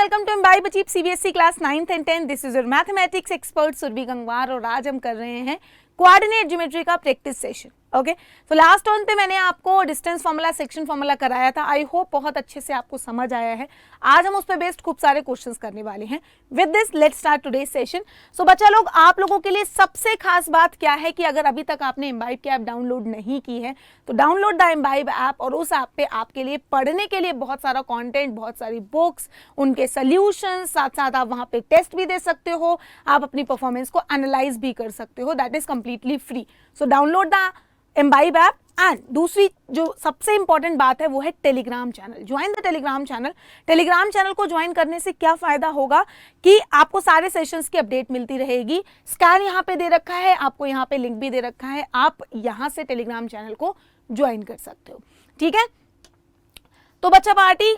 welcome to Imbibe Achieve CBSE class 9th and 10th. This is your mathematics expert Surabhi Gangwar और आज हम कर रहे हैं कोऑर्डिनेट ज्योमेट्री का प्रैक्टिस सेशन. ओके, तो लास्ट टर्न पे मैंने आपको डिस्टेंस फॉर्मूला, सेक्शन फॉर्मूला कराया था. आई होप बहुत अच्छे से आपको समझ आया है. आज हम उस पर बेस्ड खूब सारे क्वेश्चंस करने वाले हैं. With this let's start today's session. So बच्चा लोग, आप लोगों के लिए सबसे खास बात क्या है कि अगर अभी तक आपने इम्बाइब की ऐप डाउनलोड नहीं की है तो डाउनलोड द इम्बाइब ऐप, और उस ऐप पे आपके लिए पढ़ने के लिए बहुत सारा कंटेंट, बहुत सारी बुक्स, उनके सोल्यूशन, साथ साथ आप वहां पे टेस्ट भी दे सकते हो, आप अपनी परफॉर्मेंस को एनालाइज भी कर सकते हो. That is completely free. So download the imbibe app. And दूसरी जो सबसे इंपॉर्टेंट बात है वो है Telegram channel. Join the Telegram channel. Telegram channel को ज्वाइन करने से क्या फायदा होगा कि आपको सारे सेशंस की अपडेट मिलती रहेगी. स्कैन यहाँ पे दे रखा है, आपको यहाँ पे लिंक भी दे रखा है, आप यहाँ से टेलीग्राम चैनल को ज्वाइन कर सकते हो. ठीक है, तो बच्चा पार्टी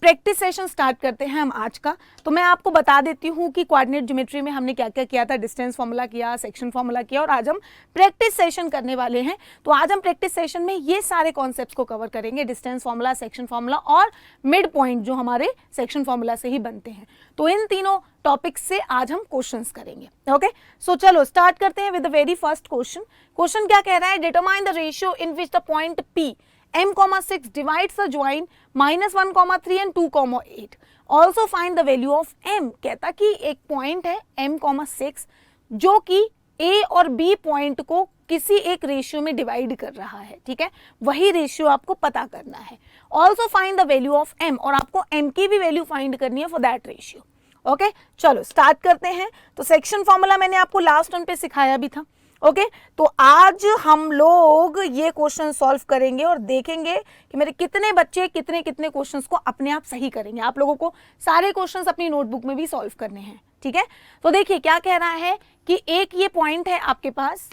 प्रैक्टिस सेशन स्टार्ट करते हैं हम आज का. तो मैं आपको बता देती हूँ कि कोऑर्डिनेट ज्योमेट्री में हमने क्या क्या किया था. डिस्टेंस फॉर्मूला किया, सेक्शन फॉर्मूला किया, और आज हम प्रैक्टिस सेशन करने वाले हैं. तो आज हम प्रैक्टिस सेशन में ये सारे कॉन्सेप्ट्स को कवर करेंगे. डिस्टेंस फॉर्मूला, सेक्शन फॉर्मूला और मिड पॉइंट जो हमारे सेक्शन फॉर्मूला से ही बनते हैं. तो इन तीनों टॉपिक्स से आज हम क्वेश्चंस करेंगे. ओके, सो चलो स्टार्ट करते हैं with the very first question. Question क्या कह रहा है? Determine the ratio in which the point P m,6 divides the join -1,3 and 2,8. Also find the value of m. कहता कि एक पॉइंट है m,6 जो कि a और b पॉइंट को किसी एक रेशियो में डिवाइड कर रहा है. ठीक है, वही रेशियो आपको पता करना है. Also find the value of m, और आपको m की भी वैल्यू फाइंड करनी है फॉर दैट रेशियो. ओके, चलो स्टार्ट करते हैं. तो सेक्शन फॉर्मूला मैंने आपको लास्ट टाइम पे सिखाया भी था. ओके, तो आज हम लोग ये क्वेश्चन सॉल्व करेंगे और देखेंगे कि मेरे कितने बच्चे कितने कितने क्वेश्चंस को अपने आप सही करेंगे. आप लोगों को सारे क्वेश्चंस अपनी नोटबुक में भी सॉल्व करने हैं. ठीक है, तो देखिए क्या कह रहा है कि एक ये पॉइंट है आपके पास.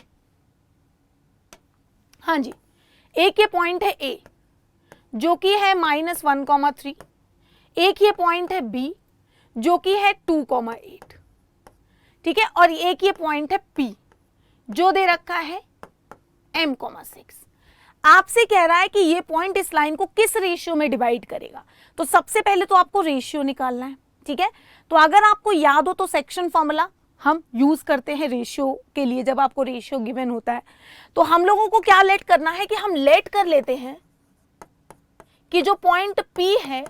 हाँ जी, एक ये पॉइंट है A जो कि है -1,3. एक ये पॉइंट है B जो कि है 2,8. ठीक है, और एक ये पॉइंट है P जो दे रखा है m,6. आपसे कह रहा है कि ये पॉइंट इस लाइन को किस रेशियो में डिवाइड करेगा. तो सबसे पहले तो आपको रेशियो निकालना है. ठीक है, तो अगर आपको याद हो तो सेक्शन फॉर्मूला हम यूज करते हैं रेशियो के लिए. जब आपको रेशियो गिवन होता है तो हम लोगों को क्या लेट करना है कि हम लेट कर लेते हैं कि जो पॉइंट P है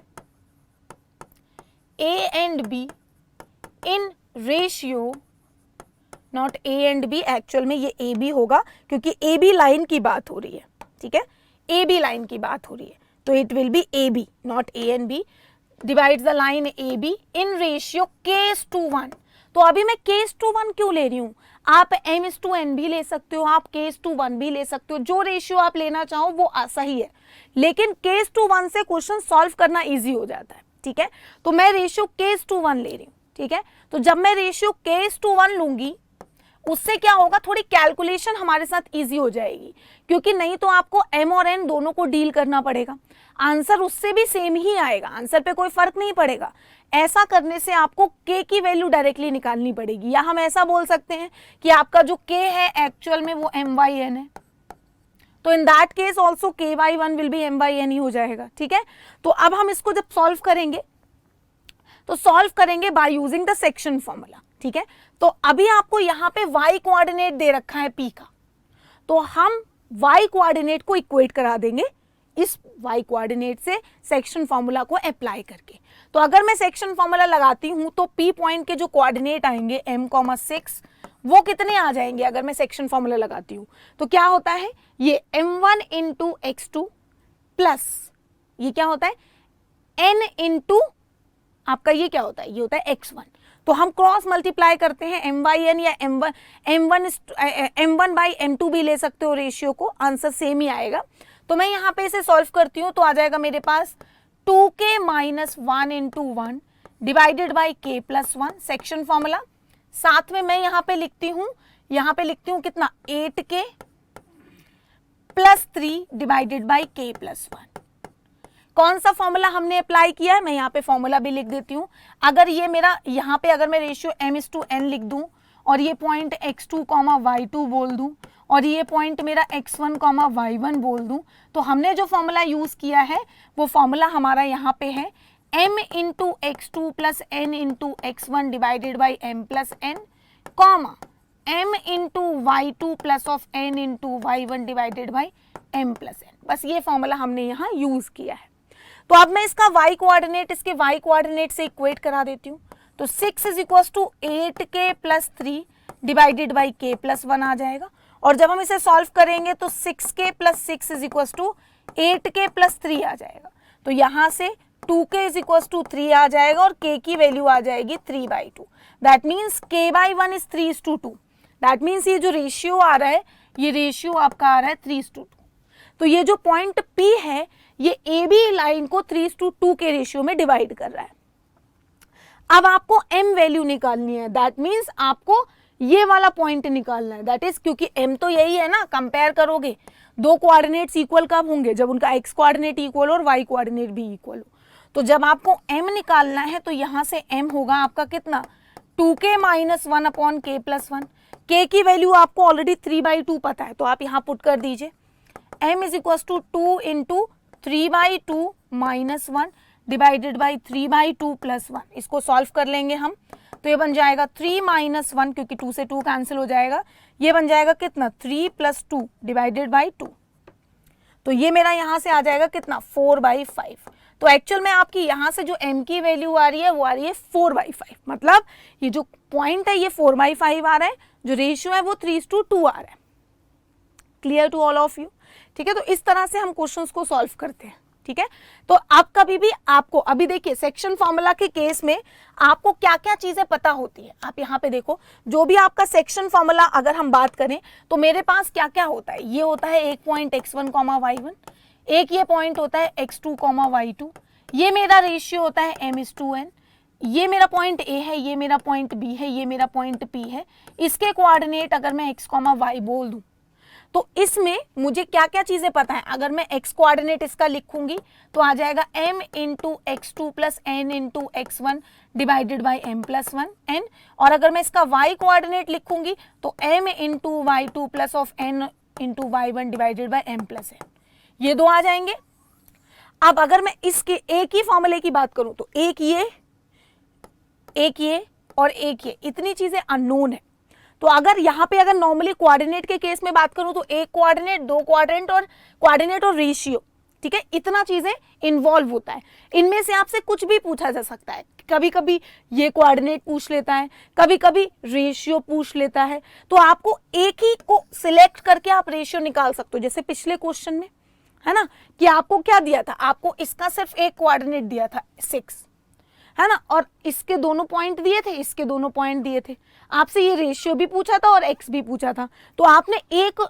A and B in ratio, not A and B, actual में ये AB होगा क्योंकि AB लाइन की बात हो रही है. ठीक है, AB लाइन की बात हो रही है, तो it will be AB, not A and B. Divides the line AB in ratio K:1. तो अभी मैं K:1 क्यों ले रही हूं? आप M:n भी ले सकते हो, आप K:1 भी ले सकते हो, जो रेशियो आप लेना चाहो वो सही है, लेकिन K:1 से क्वेश्चन सॉल्व करना इजी हो जाता है. ठीक है, तो मैं रेशियो K:1 ले रही हूँ. ठीक है, तो जब मैं रेशियो K:1 लूंगी उससे क्या होगा, थोड़ी कैलकुलेशन हमारे साथ इजी हो जाएगी, क्योंकि नहीं तो आपको m और n दोनों को डील करना पड़ेगा. आंसर उससे भी सेम ही आएगा, आंसर पे कोई फर्क नहीं पड़ेगा. ऐसा करने से आपको k की वैल्यू डायरेक्टली निकालनी पड़ेगी, या हम ऐसा बोल सकते हैं कि आपका जो k है एक्चुअल में वो m/n है. तो in that case also k/1 will be m/n ही हो जाएगा. ठीक है, तो अब हम इसको जब सॉल्व करेंगे तो सॉल्व करेंगे by using the section formula. ठीक है, तो अभी आपको यहाँ पे y कोऑर्डिनेट दे रखा है P का, तो हम y कोऑर्डिनेट को इक्वेट करा देंगे इस y कोऑर्डिनेट से सेक्शन फॉर्मूला को अप्लाई करके. तो अगर मैं सेक्शन फॉर्मूला लगाती हूं तो P पॉइंट के जो कोऑर्डिनेट आएंगे m,6 वो कितने आ जाएंगे. अगर मैं सेक्शन फॉर्मूला लगाती हूं तो क्या होता है, ये m1 इंटू x2 प्लस ये क्या होता है n इंटू आपका ये क्या होता है, ये होता है x1. तो हम क्रॉस मल्टीप्लाई करते हैं m/n या m1 बाई m2 भी ले सकते हो रेशियो को, आंसर सेम ही आएगा. तो मैं यहाँ पे इसे सॉल्व करती हूँ तो आ जाएगा मेरे पास 2k-1 into 1 divided by k+1 section formula. साथ में मैं यहाँ पे लिखती हूँ कितना, 8k + 3 डिवाइडेड बाई k+1. कौन सा फॉर्मूला हमने अप्लाई किया है, मैं यहाँ पे फॉर्मूला भी लिख देती हूँ. अगर ये मेरा यहाँ पे अगर मैं रेशियो m:n लिख दूं और ये पॉइंट x2, y2 बोल दूं और ये पॉइंट मेरा x1, y1 बोल दूं, तो हमने जो फॉर्मूला यूज किया है वो फॉर्मूला हमारा यहाँ पे है m into x2 plus n into x1 divided by m plus n, comma m into y2 plus of n into y1 divided by m plus n। बस ये फॉर्मूला हमने यहाँ यूज किया है। तो अब मैं इसका y कोऑर्डिनेट इसके y कोऑर्डिनेट से इक्वेट करा देती हूँ। तो 6 is equal to 8k plus 3 divided by k plus 1 आ जाएगा। और जब हम इसे सॉल्व करेंगे तो 6k plus 6 is equal to 8k plus 3 आ जाएगा। तो यहाँ से 2k इज इक्वल टू 3 आ जाएगा और k की वैल्यू आ जाएगी 3/2। That means k/1 is 3:2। That means ये जो रेशियो आ रहा है, ये रेशियो आपका आ रहा है 3:2। तो ये जो पॉइंट P है, ये AB लाइन को 3:2 के रेशियो में डिवाइड कर रहा है। अब आपको m वैल्यू निकालनी है। दैट मीन्स आपको ये वाला पॉइंट निकालना है। दैट इज क्योंकि m तो यही है ना, कंपेयर करोगे दो कोऑर्डिनेट्स इक्वल कब होंगे, जब उनका x कोऑर्डिनेट इक्वल और y कोऑर्डिनेट भी इक्वल हो। तो जब आपको m निकालना है तो यहाँ से m होगा आपका कितना, 2k minus 1 upon k plus 1। k की वैल्यू आपको ऑलरेडी 3/2 पता है, तो आप यहाँ पुट कर दीजिए। m is equal to 2 into 3/2 minus 1 divided by 3/2 plus 1। इसको सॉल्व कर लेंगे हम, तो ये बन जाएगा 3 माइनस 1, क्योंकि 2 से 2 कैंसिल हो जाएगा। ये बन जाएगा कितना, 3 प्लस 2 डिवाइडेड बाई 2। तो ये मेरा यहाँ से आ जाएगा कितना, 4/5। तो एक्चुअल में आपकी यहाँ से जो m की वैल्यू आ रही है वो आ रही है 4/5। मतलब ये जो पॉइंट है ये 4/5 आ रहा है, जो रेशियो है वो 3:2 आ रहा है। Clear to all of you? ठीक है, तो इस तरह से हम क्वेश्चंस को सॉल्व करते हैं। ठीक है, तो आप कभी भी आपको अभी देखिए सेक्शन फॉर्मूला के केस में आपको क्या क्या चीजें पता होती है। आप यहाँ पे देखो, जो भी आपका सेक्शन फॉर्मूला अगर हम बात करें तो मेरे पास क्या क्या होता है। ये होता है एक पॉइंट x1, y1, एक ये पॉइंट होता है x2, y2, ये मेरा रेशियो होता है m:n, ये मेरा पॉइंट A है, ये मेरा पॉइंट B है, ये मेरा पॉइंट P है। इसके कोऑर्डिनेट अगर मैं x, y बोल दूं तो इसमें मुझे क्या क्या चीजें पता है। अगर मैं x कोऑर्डिनेट इसका लिखूंगी तो आ जाएगा m into x2 plus n into x1 divided by m plus 1 n। और अगर मैं इसका y कोऑर्डिनेट लिखूंगी तो m into y2 plus of n into y1 divided by m plus n। ये दो आ जाएंगे। अब अगर मैं इसके एक ही फॉर्मूले की बात करूं तो एक ये और एक ये, इतनी चीजें अननोन है। तो अगर यहाँ पे अगर नॉर्मली कोऑर्डिनेट के केस में बात करूं तो एक कोऑर्डिनेट, दो कोऑर्डिनेट और रेशियो, ठीक है, इतना चीजें इन्वॉल्व होता है। इनमें से आपसे कुछ भी पूछा जा सकता है। कभी कभी ये कोऑर्डिनेट पूछ लेता है, कभी कभी रेशियो पूछ लेता है। तो आपको एक ही को सिलेक्ट करके आप रेशियो निकाल सकते हो। जैसे पिछले क्वेश्चन में है ना, कि आपको क्या दिया था, आपको इसका सिर्फ एक कोऑर्डिनेट दिया था 6, है ना, और इसके दोनों पॉइंट दिए थे, इसके दोनों पॉइंट दिए थे। आपसे ये रेशियो भी पूछा था और x भी पूछा था। तो आपने एक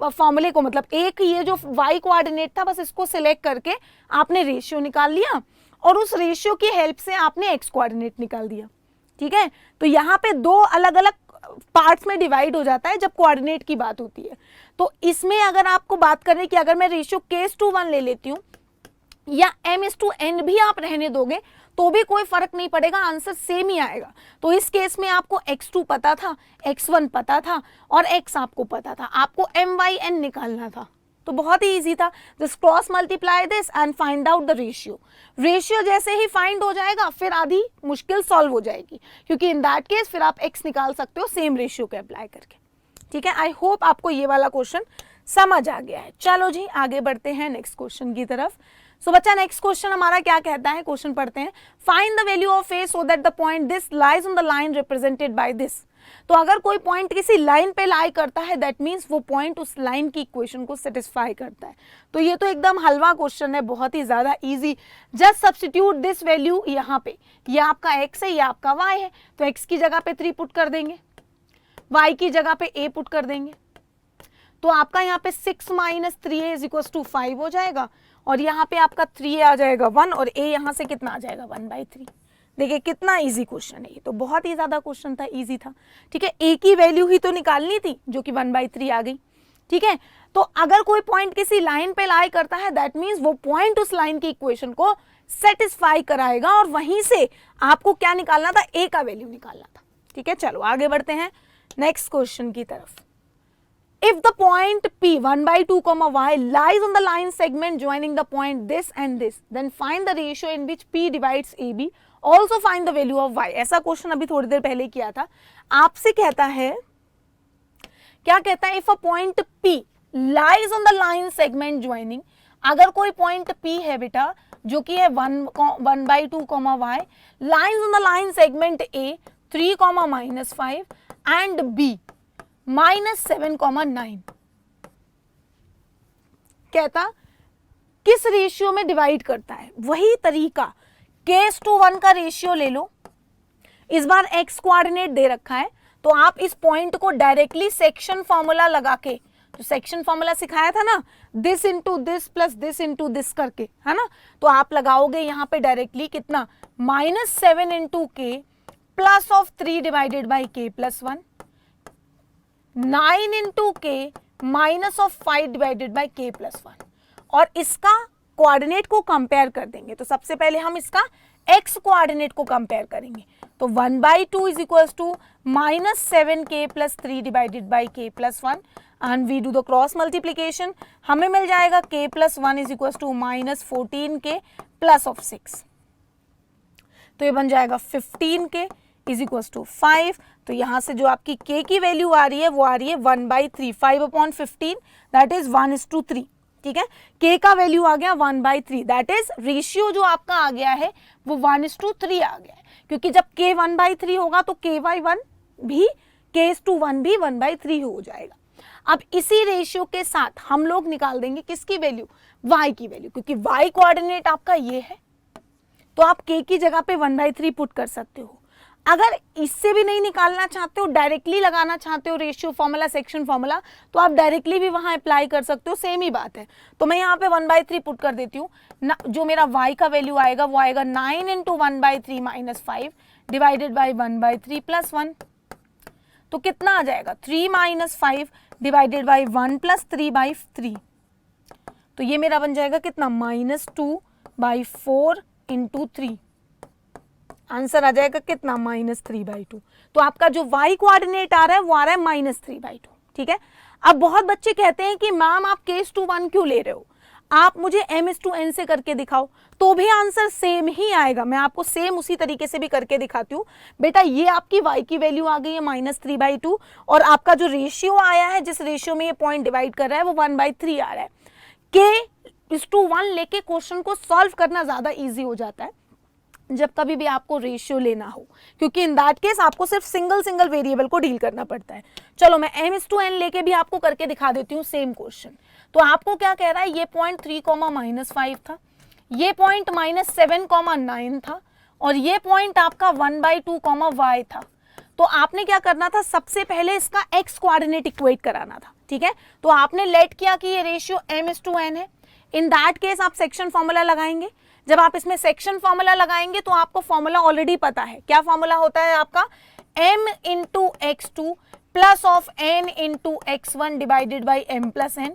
फॉर्मूले को, मतलब एक ये जो y कोऑर्डिनेट था, बस इसको सिलेक्ट करके आपने रेशियो निकाल लिया और उस रेशियो की हेल्प से आपने x कोऑर्डिनेट निकाल दिया। ठीक है, तो यहाँ पे दो अलग अलग पार्ट्स में डिवाइड हो जाता है जब कोऑर्डिनेट की बात होती है। तो इसमें अगर आपको बात करें कि अगर मैं रेशियो k/1 ले लेती हूँ या m/n भी आप रहने दोगे तो भी कोई फर्क नहीं पड़ेगा, आंसर सेम ही आएगा। तो इस केस में आपको x2 पता था, x1 पता था और x आपको पता था, आपको m/n निकालना था। तो बहुत ही इजी था। Just cross multiply this and find out the ratio. Ratio जैसे ही फाइंड हो जाएगा फिर आधी मुश्किल सॉल्व हो जाएगी, क्योंकि इन दैट केस फिर आप x निकाल सकते हो सेम रेशियो के अप्लाई करके। ठीक है, आई होप आपको ये वाला क्वेश्चन समझ आ गया है। चलो जी आगे बढ़ते हैं नेक्स्ट क्वेश्चन की तरफ। सो बच्चा नेक्स्ट क्वेश्चन हमारा क्या कहता है, क्वेश्चन पढ़ते हैं। Find the value of a so that the point this lies on the line represented by this. तो अगर कोई पॉइंट किसी लाइन पे लाई करता है दैट मीन्स वो पॉइंट उस लाइन की इक्वेशन को सेटिस्फाई करता है। तो ये तो एकदम हलवा क्वेश्चन है, बहुत ही ज्यादा easy. Just substitute this value यहाँ पे, ये आपका x है, ये आपका y है, तो x की जगह पे 3 पुट कर देंगे, y की जगह पे a पुट कर देंगे। तो आपका यहाँ पे 6 minus 3a is equal to 5 हो जाएगा और यहाँ पे आपका 3a आ जाएगा 1 और a यहाँ से कितना आ जाएगा 1/3। देखिए कितना इजी क्वेश्चन है ये, तो बहुत ही ज्यादा क्वेश्चन था, इजी था। ठीक है, a की वैल्यू ही तो निकालनी थी जो कि 1/3 आ गई। ठीक है, तो अगर कोई पॉइंट किसी लाइन पे लाई करता है दैट मीन्स वो पॉइंट उस लाइन की इक्वेशन को सेटिस्फाई कराएगा और वहीं से आपको क्या निकालना था, a का वैल्यू निकालना था। ठीक है, चलो आगे बढ़ते हैं नेक्स्ट क्वेश्चन की तरफ। if the point P 1/2 comma y lies on the line segment joining the point this and this, then find the ratio in which P divides AB. Also find the value of y. ऐसा question अभी थोड़ी देर पहले किया था. आपसे कहता है, क्या कहता है, if a point P lies on the line segment joining, अगर कोई पॉइंट P है बेटा जो कि है 1/2 comma y lies on the line segment A 3 comma -5 and B -7,9, कहता किस रेशियो में डिवाइड करता है. वही तरीका k:1 का रेशियो ले लो. इस बार x कोऑर्डिनेट दे रखा है तो आप इस पॉइंट को डायरेक्टली सेक्शन फॉर्मूला लगा के, तो सेक्शन फॉर्मूला सिखाया था ना, this into this plus this into this करके, है ना. तो आप लगाओगे यहाँ पे डायरेक्टली कितना, -7 into k plus of 3 divided by k plus 1, 9 into k minus of 5 divided by k plus 1. और इसका कोऑर्डिनेट को कंपेयर कर देंगे. तो सबसे पहले हम इसका x कोऑर्डिनेट को कंपेयर करेंगे. तो 1/2 is equals to -7k plus 3 divided by k plus 1 and we do the cross multiplication. हमें मिल जाएगा k plus 1 is equals to -14k plus of 6. तो ये बन जाएगा 15k इज इक्वल्स टू 5. तो यहाँ से जो आपकी k की वैल्यू आ रही है वो आ रही है 1/3, 5/15 दैट इज 1:3. ठीक है, k का वैल्यू आ गया 1/3, दैट इज रेशियो जो आपका आ गया है वो 1:3 आ गया है. क्योंकि जब k 1/3 होगा तो k/1 भी, k:1 भी 1/3 हो जाएगा. अब इसी रेशियो के साथ हम लोग निकाल देंगे किसकी वैल्यू, y की वैल्यू. क्योंकि y कोऑर्डिनेट आपका ये है तो आप k की जगह पे 1/3 पुट कर सकते हो. अगर इससे भी नहीं निकालना चाहते हो, डायरेक्टली लगाना चाहते हो रेशियो फॉर्मूला, सेक्शन फॉर्मूला, तो आप डायरेक्टली भी वहां अप्लाई कर सकते हो, सेम ही बात है. तो मैं यहाँ पे 1/3 पुट कर देती हूँ. जो मेरा y का वैल्यू आएगा वो आएगा 9 into 1/3 minus 5 divided by 1/3 plus 1. तो कितना आ जाएगा, 3 माइनस 5 डिवाइडेड बाई 1 प्लस 3/3. तो ये मेरा बन जाएगा कितना, -2/4 इंटू 3. आंसर आ जाएगा कितना, -3/2. तो आपका जो y कोऑर्डिनेट आ रहा है वो आ रहा है -3/2. ठीक है. अब बहुत बच्चे कहते हैं कि मैम आप k:1 क्यों ले रहे हो, आप मुझे m:n से करके दिखाओ. तो भी आंसर सेम ही आएगा. मैं आपको सेम उसी तरीके से भी करके दिखाती हूँ. बेटा ये आपकी y की वैल्यू आ गई है -3/2 और आपका जो रेशियो आया है, जिस रेशियो में ये पॉइंट डिवाइड कर रहा है वो 1/3 आ रहा है. k:1 लेके क्वेश्चन को सॉल्व करना ज्यादा ईजी हो जाता है जब कभी भी आपको रेशियो लेना हो, क्योंकि इन दैट केस आपको सिर्फ सिंगल वेरिएबल को डील करना पड़ता है. चलो मैं m:n लेके भी आपको करके दिखा देती हूँ सेम क्वेश्चन. तो आपको क्या कह रहा है, ये पॉइंट 3,-5 था, ये पॉइंट -7,9 था और ये पॉइंट आपका 1/2, y था. तो आपने क्या करना था, सबसे पहले इसका x कोऑर्डिनेट इक्वेट कराना था. ठीक है, तो आपने लेट किया कि ये रेशियो m:n है. इन दैट केस आप सेक्शन फॉर्मूला लगाएंगे. जब आप इसमें सेक्शन फॉर्मूला लगाएंगे तो आपको फॉर्मूला ऑलरेडी पता है. क्या फॉर्मूला होता है आपका, m into x2 plus of n into x1 divided by m plus n,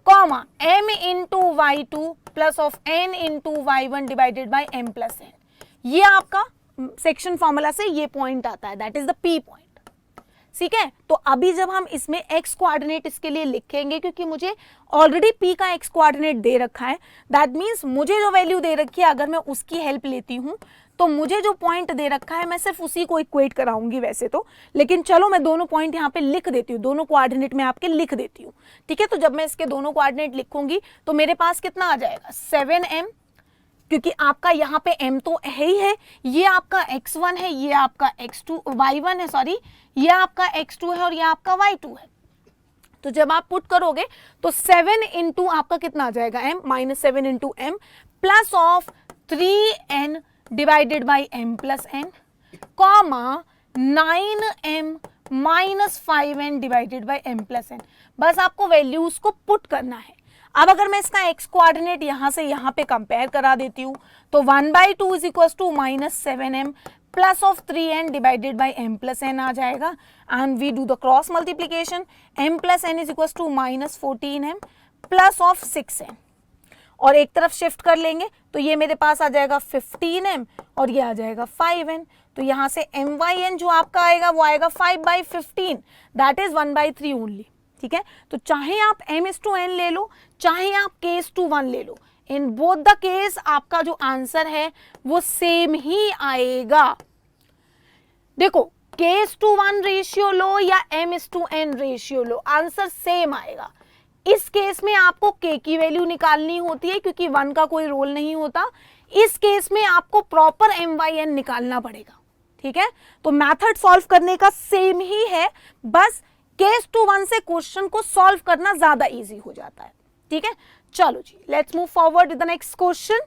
comma m into y2 plus of n into y1 divided by m plus n. ये आपका सेक्शन फॉर्मूला से ये पॉइंट आता है, that is the p point. ठीक है, तो अभी जब हम इसमें x कोऑर्डिनेट इसके लिए लिखेंगे, क्योंकि मुझे ऑलरेडी p का x कोऑर्डिनेट दे रखा है, दैट मीन्स मुझे जो वैल्यू दे रखी है अगर मैं उसकी हेल्प लेती हूँ तो मुझे जो पॉइंट दे रखा है मैं सिर्फ उसी को इक्वेट कराऊंगी वैसे तो. लेकिन चलो मैं दोनों पॉइंट यहाँ पे लिख देती हूँ, दोनों कोऑर्डिनेट में आपके लिख देती हूँ. ठीक है, तो जब मैं इसके दोनों कोऑर्डिनेट लिखूंगी तो मेरे पास कितना आ जाएगा, 7m, क्योंकि आपका यहाँ पे m तो है ही है, ये आपका x1 है, ये आपका x2 y1 है, सॉरी ये आपका x2 है और ये आपका y2 है. तो जब आप पुट करोगे तो 7 इंटू आपका कितना आ जाएगा, m -7 into m plus of 3n divided by m plus n, comma 9m minus 5n divided by m plus n. बस आपको वैल्यूज को पुट करना है. अब अगर मैं इसका x कोऑर्डिनेट यहाँ से यहाँ पे कंपेयर करा देती हूँ तो 1/2 is equal to -7m plus of 3n divided by m plus n आ जाएगा. And we do the cross multiplication, m plus n is equal to -14m plus of 6n, और एक तरफ शिफ्ट कर लेंगे तो ये मेरे पास आ जाएगा 15m और ये आ जाएगा 5n. तो यहाँ से myn जो आपका आएगा वो आएगा 5/15, दैट इज 1/3 ओनली. ठीक है, तो चाहे आप m/n ले लो, चाहे आप k/1 ले लो, इन बोथ द केस आपका जो आंसर है वो सेम ही आएगा। देखो k/1 रेशियो लो या m/n रेशियो लो, आंसर सेम आएगा। इस केस में आपको k की वैल्यू निकालनी होती है क्योंकि 1 का कोई रोल नहीं होता। इस केस में आपको प्रॉपर m/n निकालना पड़ेगा, ठीक है। तो मेथड सॉल्व करने का सेम ही है, बस k/1 से क्वेश्चन को सॉल्व करना ज्यादा इजी हो जाता है, ठीक है। चलो जी, let's move forward with the next question.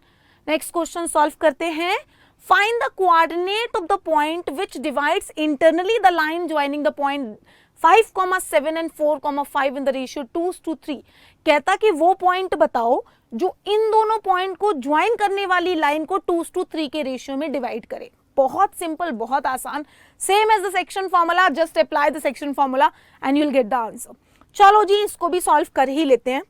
Next question solve करते हैं। Find the coordinate of the point which divides internally the line joining the point 5,7 and 4,5 in the ratio 2:3। कहता कि वो पॉइंट बताओ जो इन दोनों पॉइंट को ज्वाइन करने वाली लाइन को 2:3 के रेशियो में डिवाइड करे। बहुत सिंपल, बहुत आसान, same as the section formula, just apply the section formula and you will get the answer. चलो जी, इसको भी सॉल्व कर ही लेते हैं।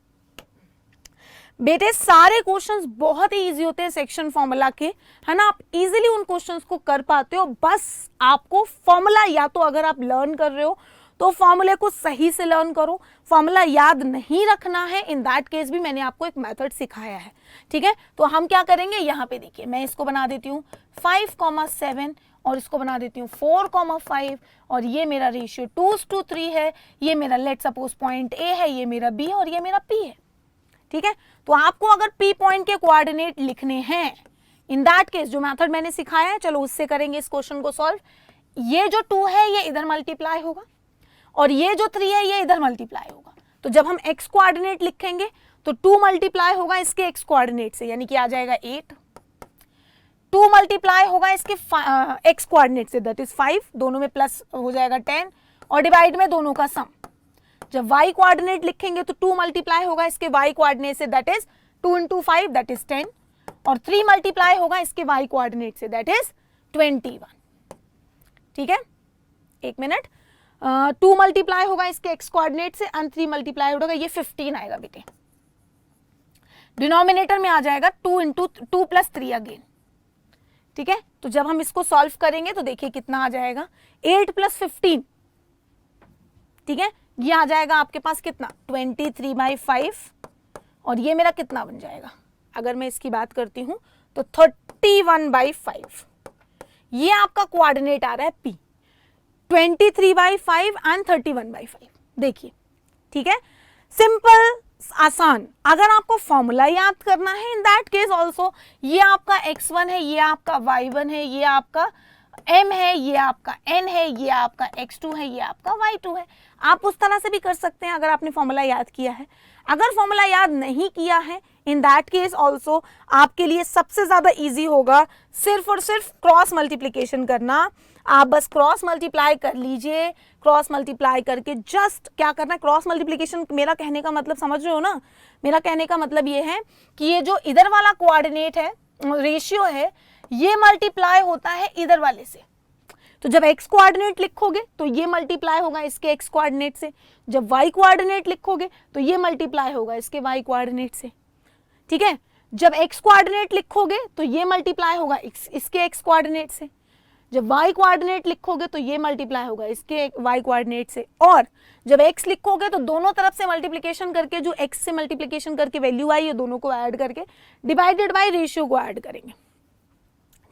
बेटे सारे क्वेश्चंस बहुत ही इजी होते हैं सेक्शन फॉर्मूला के, है ना। आप इजीली उन क्वेश्चंस को कर पाते हो, बस आपको फॉर्मूला या तो अगर आप लर्न कर रहे हो तो फॉर्मूले को सही से लर्न करो। फॉर्मूला याद नहीं रखना है, इन दैट केस भी मैंने आपको एक मेथड सिखाया है, ठीक है। तो हम क्या करेंगे, यहाँ पे देखिए मैं इसको बना देती हूँ 5,7 और इसको बना देती हूँ 4,5 और ये मेरा रेशियो 2:3 है। ये मेरा लेट सपोज पॉइंट ए है, ये मेरा बी है और ये मेरा पी है, ठीक है। तो आपको अगर पी पॉइंट के कोऑर्डिनेट लिखने हैं, इन दैट केस जो मेथड मैंने सिखाया है, चलो उससे करेंगे इस क्वेश्चन को सॉल्व। ये जो 2 है ये इधर मल्टीप्लाई होगा और ये जो 3 है ये इधर मल्टीप्लाई होगा। तो जब हम x कोऑर्डिनेट लिखेंगे तो 2 मल्टीप्लाई होगा इसके x कोऑर्डिनेट से, यानी कि आ जाएगा 8। 2 मल्टीप्लाई होगा इसके x कोऑर्डिनेट से, दैट इज 5, दोनों में प्लस हो जाएगा 10 और डिवाइड में दोनों का सम। जब y कोऑर्डिनेट लिखेंगे तो 2 मल्टीप्लाई होगा इसके y कोऑर्डिनेट से, दैट इज 2 × 5 दैट इज 10 और 3 मल्टीप्लाई होगा इसके y कोऑर्डिनेट से, दैट इज 21, ठीक है। एक मिनट, 2 मल्टीप्लाई होगा इसके x कोऑर्डिनेट से एंड 3 मल्टीप्लाई होगा, ये 15 आएगा बेटे। डिनोमिनेटर में आ जाएगा 2 × 2 + 3 अगेन, ठीक है। तो जब हम इसको सॉल्व करेंगे तो देखिए कितना आ जाएगा, 8 + 15, ठीक है। ये आ जाएगा आपके पास कितना, 23/5 और ये मेरा कितना बन जाएगा, अगर मैं इसकी बात करती हूं तो 31/5। ये आपका कोऑर्डिनेट आ रहा है P, 23/5 एंड 31/5। देखिए, ठीक है, सिंपल, आसान। अगर आपको फॉर्मूला याद करना है, इन दैट केस ऑल्सो, ये आपका x1 है, ये आपका y1 है, ये आपका m है, ये आपका n है, ये आपका x2 है, ये आपका y2 है। आप उस तरह से भी कर सकते हैं अगर आपने फॉर्मूला याद किया है। अगर फॉर्मूला याद नहीं किया है, इन दैट केस ऑल्सो आपके लिए सबसे ज्यादा इजी होगा सिर्फ और सिर्फ क्रॉस मल्टीप्लीकेशन करना। आप बस क्रॉस मल्टीप्लाई कर लीजिए, क्रॉस मल्टीप्लाई करके जस्ट क्या करना है, क्रॉस मल्टीप्लिकेशन, मेरा कहने का मतलब समझ रहे हो ना, मेरा कहने का मतलब ये है कि ये जो इधर वाला कोऑर्डिनेट है, रेशियो है, ये मल्टीप्लाई होता है इधर वाले से। तो जब x कोऑर्डिनेट लिखोगे तो ये मल्टीप्लाई होगा इसके x कोऑर्डिनेट से, जब y कोऑर्डिनेट लिखोगे तो ये मल्टीप्लाई होगा इसके y कोऑर्डिनेट से, ठीक है। जब x कोऑर्डिनेट लिखोगे तो ये मल्टीप्लाई होगा इसके x कोऑर्डिनेट से, जब y कोऑर्डिनेट लिखोगे तो ये मल्टीप्लाई होगा इसके y कोऑर्डिनेट से, और जब x लिखोगे तो दोनों तरफ से मल्टीप्लिकेशन करके, जो x से मल्टीप्लिकेशन करके वैल्यू आई है, दोनों को ऐड करके डिवाइडेड बाय रेशियो को ऐड करेंगे,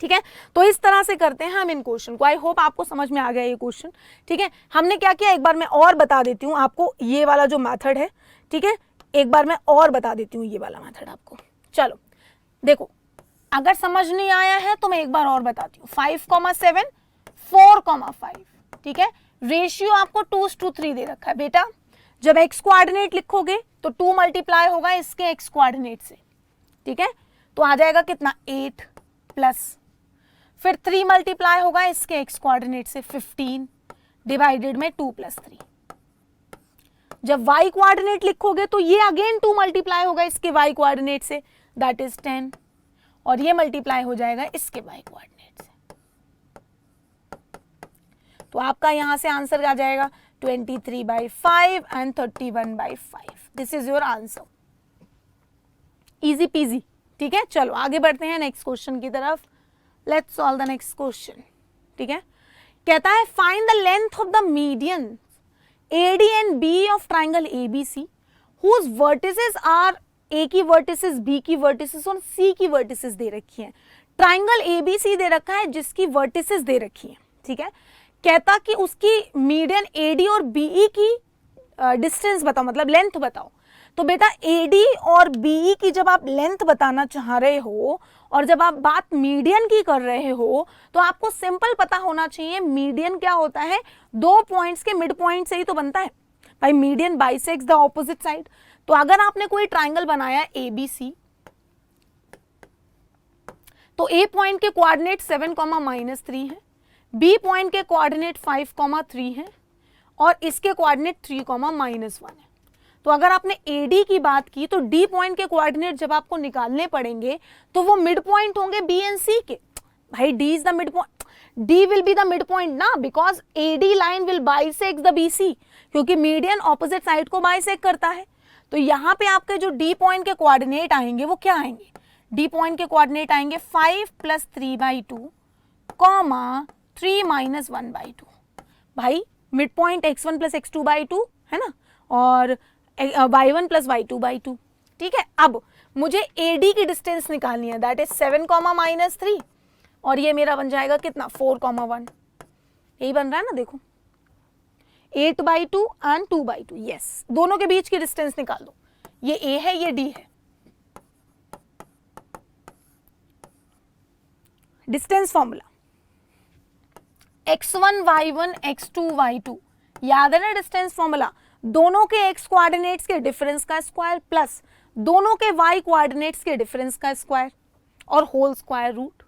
ठीक है। तो इस तरह से करते हैं हम इन क्वेश्चन को। आई होप आपको समझ में आ गया ये क्वेश्चन, ठीक है। हमने क्या किया, एक बार मैं और बता देती हूँ आपको ये वाला जो मेथड है, ठीक है, एक बार मैं और बता देती हूँ ये वाला मेथड आपको। चलो देखो, अगर समझ नहीं आया है तो मैं एक बार और बताती हूँ। 5,7 4,5, ठीक है। रेशियो आपको 2:3 दे रखा है बेटा। जब x कोऑर्डिनेट लिखोगे तो 2 मल्टीप्लाई होगा इसके x कोऑर्डिनेट से, ठीक है। तो आ जाएगा कितना, 8 प्लस, फिर 3 मल्टीप्लाई होगा इसके x कोऑर्डिनेट से, 15 डिवाइडेड में 2 + 3। जब y कोऑर्डिनेट लिखोगे तो ये अगेन 2 मल्टीप्लाई होगा इसके y कोऑर्डिनेट से, दैट इज 10 और ये मल्टीप्लाई हो जाएगा इसके y कोऑर्डिनेट से। तो आपका यहां से आंसर आ जाएगा 23/5 and 31/5। This is your answer, easy PG, ठीक है। चलो आगे बढ़ते हैं नेक्स्ट क्वेश्चन की तरफ। Let's solve the next question, ठीक है। कहता है find the length of the median AD and BE of triangle ABC whose vertices are A की वर्टिसेस, B की वर्टिसेस और C की वर्टिसेस दे रखी हैं। ट्राइंगल ABC दे रखा है जिसकी वर्टिसेस दे रखी हैं, ठीक है। कहता कि उसकी मीडियन AD और BE की डिस्टेंस बताओ, मतलब लेंथ बताओ। तो बेटा AD और BE की जब आप लेंथ बताना चाह रहे हो और जब आप बात मीडियन की कर रहे हो तो आपको सिंपल पता होना चाहिए मीडियन क्या होता है, दो पॉइंट्स के मिड पॉइंट से ही तो बनता है भाई। Median bisects the opposite side. तो अगर आपने कोई ट्राइंगल बनाया ABC, तो A पॉइंट के कोऑर्डिनेट 7,-3 है, B पॉइंट के कोऑर्डिनेट 5,3 है और इसके कोऑर्डिनेट 3,-1 है। तो अगर आपने AD की बात की तो D पॉइंट के कोऑर्डिनेट जब आपको निकालने पड़ेंगे तो वो मिड पॉइंट होंगे B एंड C के। भाई D is the mid point, D will be the mid point ना, because AD line will bisect the BC, क्योंकि मीडियन ऑपोजिट साइड को बाइसेक्ट करता है। तो यहाँ पे आपके जो D पॉइंट के कोऑर्डिनेट आएंगे वो क्या आएंगे, D पॉइंट के कोऑर्डिनेट आएंगे 5 + 3/2, 3 - 1/2। भाई मिड पॉइंट x1 + x2/2 है ना, और y1 + y2/2, ठीक है। अब मुझे AD की डिस्टेंस निकालनी है, दैट इज 7, -3 और ये मेरा बन जाएगा कितना 4,1। यही बन रहा है ना, देखो 8/2 एंड 2/2, यस। दोनों के बीच की डिस्टेंस निकाल दो, ये A है ये D है। Distance formula x1 y1 x2 y2, याद है ना डिस्टेंस फॉर्मूला, दोनों के x कोऑर्डिनेट्स के डिफरेंस का स्क्वायर प्लस दोनों के y कोऑर्डिनेट्स के डिफरेंस का स्क्वायर और होल स्क्वायर रूट।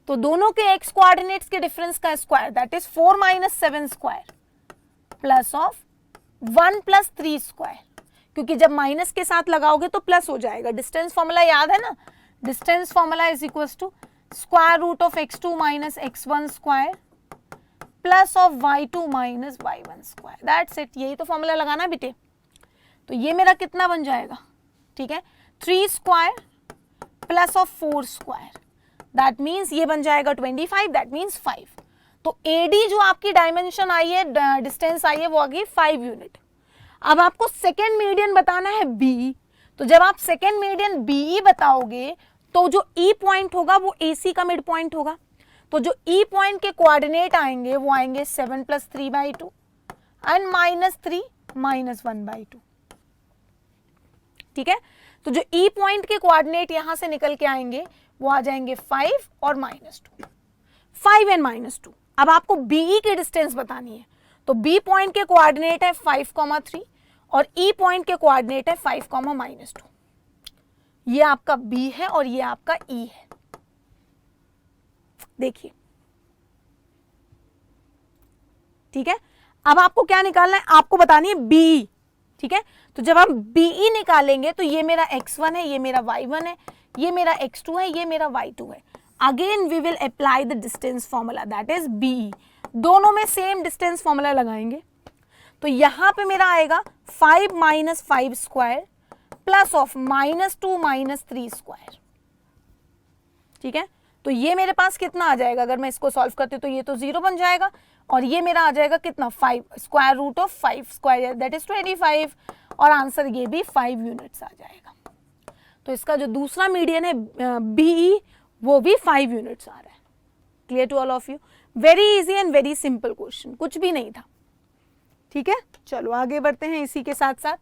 तो दोनों के x कोऑर्डिनेट्स के डिफरेंस का square that is 4 - 7 square plus of 1 + 3 square, क्योंकि जब माइनस के साथ लगाओगे तो प्लस हो जाएगा। डिस्टेंस फॉर्मूला याद है ना, distance formula is equal to square root of x2 - x1 square plus of y2 - y1 square, that's it. यही तो फॉर्मूला लगाना है बेटे। तो ये मेरा कितना बन जाएगा, ठीक है, 3 square plus of 4 square, that means ये बन जाएगा 25, दैट मीन्स 5। तो AD जो आपकी डायमेंशन आई है, डिस्टेंस आई है, वो आ गई 5 यूनिट। अब आपको सेकेंड मीडियन बताना है B, तो जब आप सेकेंड मीडियन BE बताओगे तो जो E पॉइंट होगा वो AC का मिड पॉइंट होगा। तो जो E पॉइंट के कोऑर्डिनेट आएंगे वो आएंगे 7 + 3/2 एंड -3 - 1/2, ठीक है। तो जो E पॉइंट के कोऑर्डिनेट यहां से निकल के आएंगे वो आ जाएंगे 5 और -2, 5 एंड -2। अब आपको BE की डिस्टेंस बतानी है, तो B पॉइंट के कोऑर्डिनेट है 5,3 और E पॉइंट के कोऑर्डिनेट है 5, -2। ये आपका B है और ये आपका E है। देखिए, ठीक है। अब आपको क्या निकालना है, आपको बतानी है BE, ठीक है। तो जब हम BE निकालेंगे तो ये मेरा x1 है, ये मेरा y1 है, ये मेरा x2 है, ये मेरा y2 है। Again we will apply the distance formula that is BE। दोनों में सेम डिस्टेंस फॉर्मूला लगाएंगे। तो यहां पे मेरा आएगा 5 - 5 स्क्वायर प्लस ऑफ -2 - 3 स्क्वायर, ठीक है। तो ये मेरे पास कितना आ जाएगा, अगर मैं इसको सॉल्व करती हूँ तो ये तो 0 बन जाएगा और ये मेरा आ जाएगा कितना 5, square root of 5 square that is 25 और आंसर ये भी 5 यूनिट्स आ जाएगा। तो इसका जो दूसरा मीडियन है BE वो भी 5 यूनिट्स आ रहा है। Clear to all of you, very easy and very simple question, कुछ भी नहीं था, ठीक है। चलो आगे बढ़ते हैं इसी के साथ साथ।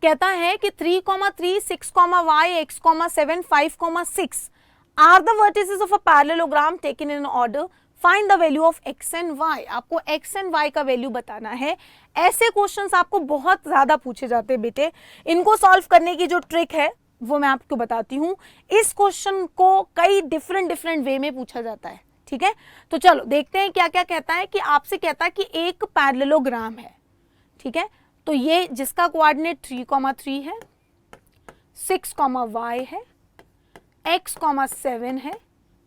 कहता है कि 3,3 6,y x, 7 5,6 are the vertices of a parallelogram taken in order, find the value of x and y। आपको x and y का वैल्यू बताना है। ऐसे क्वेश्चंस आपको बहुत ज्यादा पूछे जाते हैं बेटे। इनको सॉल्व करने की जो ट्रिक है वो मैं आपको बताती हूँ। इस क्वेश्चन को कई डिफरेंट वे में पूछा जाता है, ठीक है। तो चलो देखते हैं क्या क्या कहता है। कि आपसे कहता है कि एक पैरेललोग्राम है, ठीक है। तो ये जिसका कोऑर्डिनेट 3,3 है, 6,y है, x, 7 है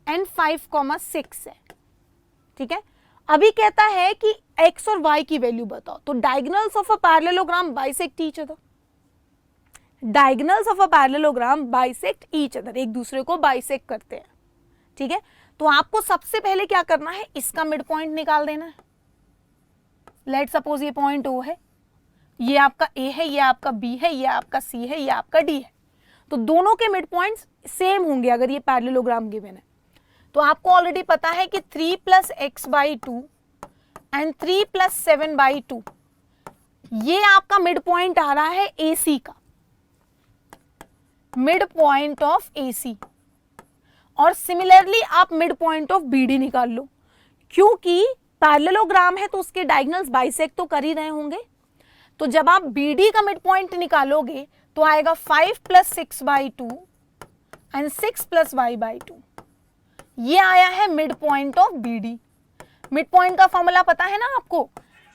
एंड 5,6 है, ठीक है। अभी कहता है कि x और y की वैल्यू बताओ। तो diagonals of a parallelogram bisect each other, diagonals of a parallelogram bisect each other, एक दूसरे को बाइसेक्ट करते हैं, ठीक है। तो आपको सबसे पहले क्या करना है, इसका मिड पॉइंट निकाल देना है। लेट सपोज ये पॉइंट O है, ये आपका A है, ये आपका B है, ये आपका C है, ये आपका D है, तो दोनों के मिड पॉइंट्स सेम होंगे अगर ये पैरेललोग्राम गिवन है। तो आपको ऑलरेडी पता है कि 3 + x/2 एंड 3 + 7/2 ये आपका मिड पॉइंट आ रहा है AC का, मिड पॉइंट ऑफ AC। और सिमिलरली आप मिड पॉइंट ऑफ BD निकाल लो, क्योंकि पैरेललोग्राम है तो उसके डायगोनल्स बाइसेक्ट तो कर ही रहे होंगे। तो जब आप BD का मिड पॉइंट निकालोगे तो आएगा 5 + 6/2 एंड 6 + y/2, ये आया है mid point of BD। Mid point का फॉर्मूला पता है ना आपको,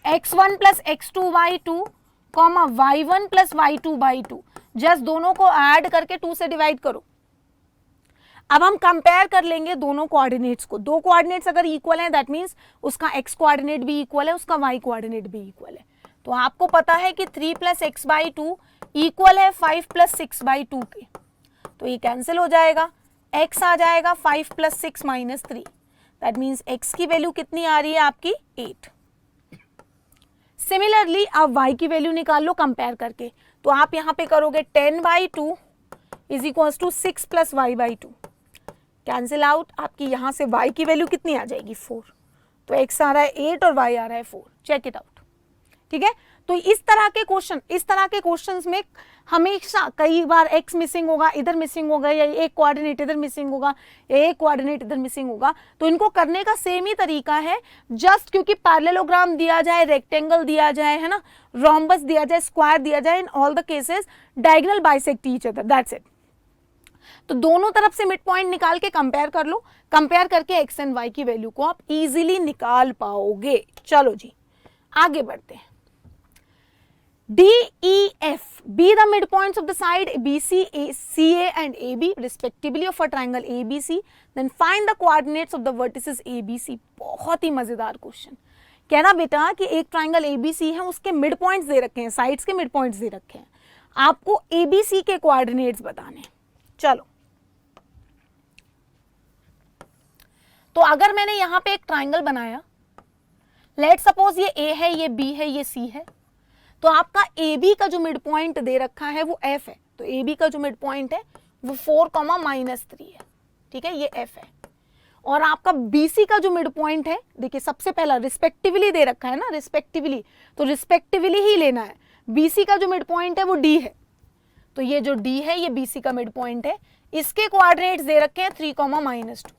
x1 + x2/2, y1 + y2/2, just दोनों को ऐड करके 2 से डिवाइड करो। अब हम कंपेयर कर लेंगे दोनों कोऑर्डिनेट्स को। दो कोऑर्डिनेट्स अगर इक्वल हैं दैट मींस उसका x कोऑर्डिनेट भी इक्वल है, उसका y कोऑर्डिनेट भी इक्वल है। तो आपको पता है कि 3 + x/2 इक्वल है 5 + 6/2 के, तो ये कैंसिल हो जाएगा, x आ जाएगा 5 + 6 - 3, दैट मींस x की वैल्यू कितनी आ रही है आपकी 8। सिमिलरली आप y की वैल्यू निकाल लो कंपेयर करके, तो आप यहाँ पे करोगे 10/2 = 6 + y/2, कैंसिल आउट, आपकी यहाँ से y की वैल्यू कितनी आ जाएगी 4, तो x आ रहा है 8 और y आ रहा है 4, चेक इट आउट। ठीक है, तो इस तरह के क्वेश्चंस में हमेशा कई बार x मिसिंग होगा, इधर मिसिंग होगा, या एक कोऑर्डिनेट इधर मिसिंग होगा, या एक कोऑर्डिनेट इधर मिसिंग होगा, तो इनको करने का सेम ही तरीका है। जस्ट क्योंकि पैरेललोग्राम दिया जाए, रेक्टेंगल दिया जाए, है ना, रोम्बस दिया जाए, स्क्वायर दिया जाए, in all the cases diagonal bisect each other, that's it. तो दोनों तरफ से मिड पॉइंट निकाल के कंपेयर कर लो, कंपेयर करके x एंड y की वैल्यू को आप इजीली निकाल पाओगे। चलो जी आगे बढ़ते हैं। D, E, F be the midpoints of the side BC, CA and AB respectively of a triangle ABC, then find the coordinates of the vertices ABC। बहुत ही मजेदार क्वेश्चन। कह रहा बेटा कि एक ट्राइंगल ABC है, उसके मिड पॉइंट्स दे रखे हैं, साइड्स के मिड पॉइंट्स दे रखे हैं, आपको ABC के कोऑर्डिनेट्स बताने। चलो, तो अगर मैंने यहां पे एक ट्राइंगल बनाया, लेट सपोज ये A है, ये B है, ये C है, तो आपका AB का जो मिड पॉइंट दे रखा है वो F है, तो AB का जो मिड पॉइंट है वो 4, -3 है, ठीक है, ये F है। और आपका BC का जो मिड पॉइंट है, देखिए सबसे पहला रिस्पेक्टिवली दे रखा है ना, रिस्पेक्टिवली, तो रिस्पेक्टिवली ही लेना है। BC का जो मिड पॉइंट है वो D है, तो ये जो D है ये BC का मिड पॉइंट है, इसके कोऑर्डिनेट्स दे रखे हैं 3, -2,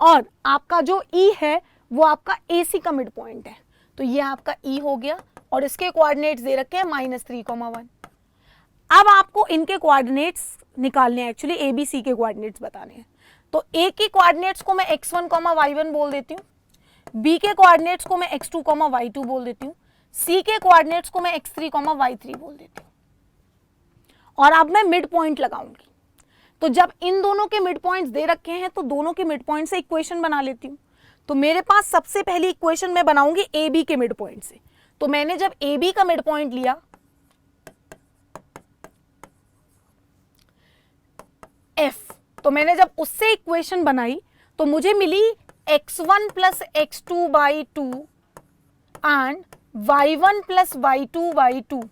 और आपका जो E है वो आपका AC का मिड पॉइंट है, तो ये आपका E हो गया, और इसके कोऑर्डिनेट्स दे रखे हैं -3, 1। अब आपको इनके कोऑर्डिनेट्स निकालने हैं, एक्चुअली ABC के कोऑर्डिनेट्स बताने हैं। तो A के कोऑर्डिनेट्स को मैं x1, y1 बोल देती हूँ, B के कोऑर्डिनेट्स को मैं x2, y2 बोल देती हूँ, C के कोऑर्डिनेट्स को मैं x3, y3 बोल देती हूँ, और अब मैं मिड पॉइंट लगाऊंगी। तो जब इन दोनों के मिड पॉइंट्स दे रखे हैं तो दोनों के मिड पॉइंट से इक्वेशन बना लेती हूँ। तो मेरे पास सबसे पहली इक्वेशन मैं बनाऊंगी AB के मिड पॉइंट से। तो मैंने जब AB का मिड पॉइंट लिया, F, तो मैंने जब उससे इक्वेशन बनाई तो मुझे मिली x1 + x2/2 and y1 + y2/2,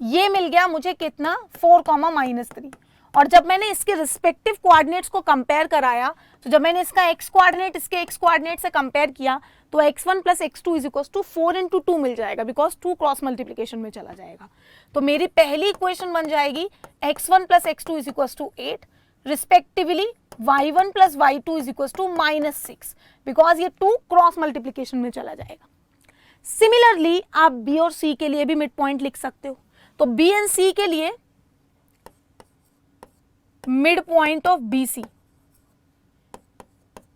ये मिल गया मुझे कितना 4, -3। और जब मैंने इसके रिस्पेक्टिव कोऑर्डिनेट्स को कंपेयर कराया, तो जब मैंने इसका x कोऑर्डिनेट इसके x कोऑर्डिनेट से कंपेयर किया तो x1 + x2 = 4 × 2 मिल जाएगा, बिकॉज 2 क्रॉस मल्टीप्लिकेशन में चला जाएगा। तो मेरी पहली इक्वेशन बन जाएगी x1 + x2 = 8, respectively y1 + y2 = -6, because ये 2 क्रॉस मल्टीप्लिकेशन में चला जाएगा। सिमिलरली आप B और C के लिए भी मिड पॉइंट लिख सकते हो। तो B एंड C के लिए mid point of BC